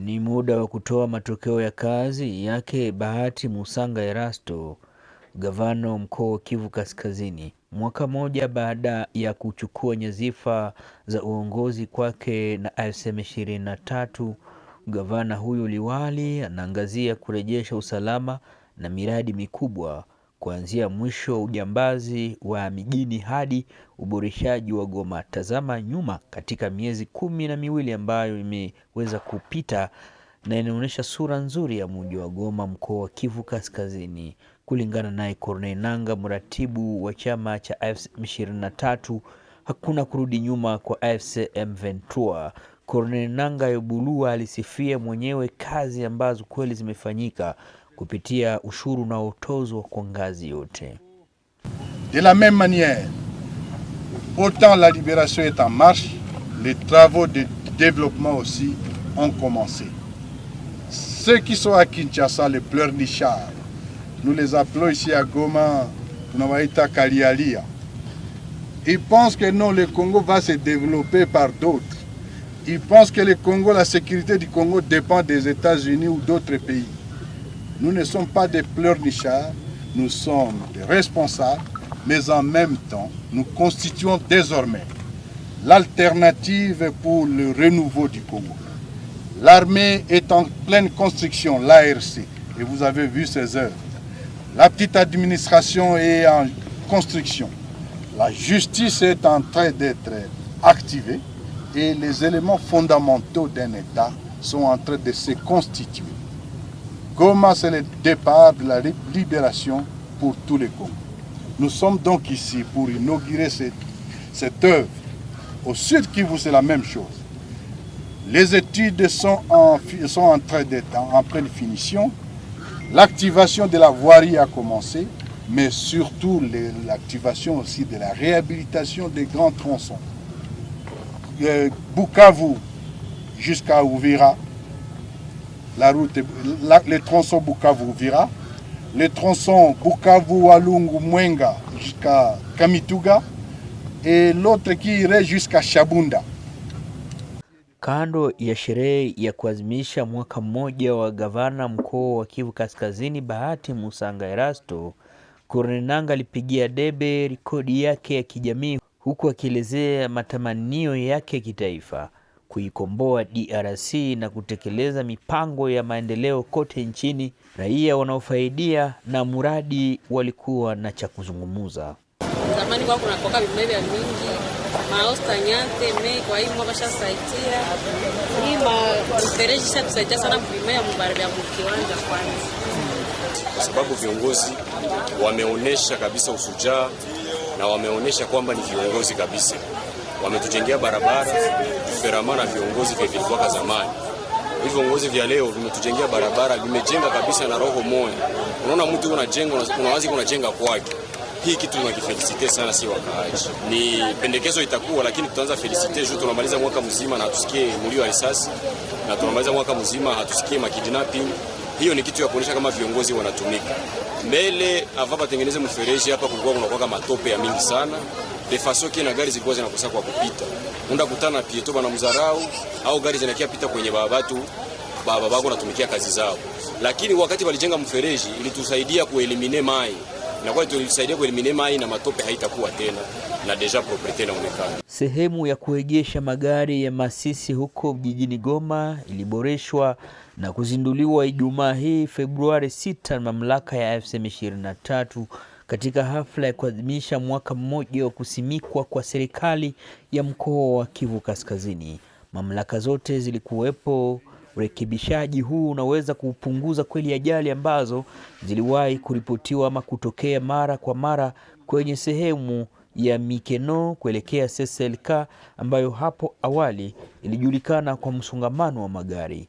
Ni muda wa kutoa matokeo ya kazi yake Bahati Musanga Erasto, gavana wa mkoa wa Kivu Kaskazini. Mwaka moja baada ya kuchukua nyadhifa za uongozi kwake na M23, gavana huyu liwali anaangazia kurejesha usalama na miradi mikubwa kuanzia mwisho wa ujambazi wa mijini hadi uboreshaji wa Goma. Tazama nyuma katika miezi 12 ambayo imeweza kupita, na inaonyesha sura nzuri ya mji wa Goma, mkoa wa Kivu Kaskazini. Kulingana naye Corneille Nangaa, mratibu wa chama cha M23, hakuna kurudi nyuma kwa AFC M23. Corneille Nangaa Yobulua alisifia mwenyewe kazi ambazo kweli zimefanyika kupitia ushuru na utozwa kwa ngazi yote. De la même manière, autant la libération est en marche, les travaux de développement aussi ont commencé. Ceux qui sont à Kinshasa, les pleurnichards, nous les appelons ici à Goma, tunawaita Kalialia. Ils pensent que non, le Congo va se développer par d'autres. Ils pensent que le Congo, la sécurité du Congo dépend des États-Unis ou d'autres pays. Nous ne sommes pas des pleurnichards, nous sommes des responsables, mais en même temps, nous constituons désormais l'alternative pour le renouveau du Congo. L'armée est en pleine construction, l'ARC, et vous avez vu ses œuvres. La petite administration est en construction. La justice est en train d'être activée et les éléments fondamentaux d'un État sont en train de se constituer. Goma, c'est le départ de la libération pour tous les Congos. Nous sommes donc ici pour inaugurer cette œuvre. Au Sud Kivu, c'est la même chose. Les études sont en train d'être en pleine finition. L'activation de la voirie a commencé, mais surtout l'activation aussi de la réhabilitation des grands tronçons. Bukavu jusqu'à Uvira, la route, les tronçons Bukavu-Uvira, les tronçons Bukavu-Walungu-Mwenga jusqu'à Kamituga, et l'autre qui irait jusqu'à Shabunda. Kando ya sherehe ya kuadhimisha mwaka mmoja wa gavana mkoa wa Kivu Kaskazini Bahati Musanga Erasto, Corneille Nangaa alipigia debe rekodi yake ya kijamii, huku akielezea matamanio yake ya kitaifa kuikomboa DRC na kutekeleza mipango ya maendeleo kote nchini. Raia wanaofaidia na muradi walikuwa na cha kuzungumuza. Zamani kwa kuna koka vimebe mingi maosta nyante me kwa hiyo mwabasha saitia hii mfereji sasa tusaidia sana kupimia mubarabara ya kiwanja kwanza, kwa sababu viongozi wameonesha kabisa usujaa na wameonesha kwamba ni viongozi kabisa. Wametujengea barabara kuferama na viongozi vilikuwa zamani. Hivi viongozi vya leo vimetujengea barabara, vimejenga kabisa na roho moja. Unaona mtu unajenga, unawazi kunajenga kwake. Hii kitu tunakifelicite sana, si wakaaji. Ni pendekezo itakuwa, lakini tutaanza felicite juu tunamaliza mwaka mzima na hatusikie mlio wa risasi, na tunamaliza mwaka mzima hatusikie makidnapping. Hiyo ni kitu ya kuonyesha kama viongozi wanatumika. Mbele avapa tengeneze mfereji hapa, kulikuwa kunakuwa matope ya mingi sana. De façon que na gari zilikuwa zinakosa kwa kupita. Unda kutana pieto bana mzarau au gari zinakia pita kwenye babatu baba bako natumikia kazi zao. Lakini wakati walijenga mfereji ilitusaidia kuelimine mai. Na kwa hiyo tulisaidia kuelimine mai na matope haitakuwa tena na deja propriete inaonekana. Sehemu ya kuegesha magari ya Masisi huko jijini Goma iliboreshwa na kuzinduliwa Ijumaa hii Februari 6 na mamlaka ya AFC M23 katika hafla ya kuadhimisha mwaka mmoja wa kusimikwa kwa serikali ya mkoa wa Kivu Kaskazini. Mamlaka zote zilikuwepo. Urekebishaji huu unaweza kupunguza kweli ajali ambazo ziliwahi kuripotiwa ama kutokea mara kwa mara kwenye sehemu ya Mikeno kuelekea SSLK, ambayo hapo awali ilijulikana kwa msongamano wa magari.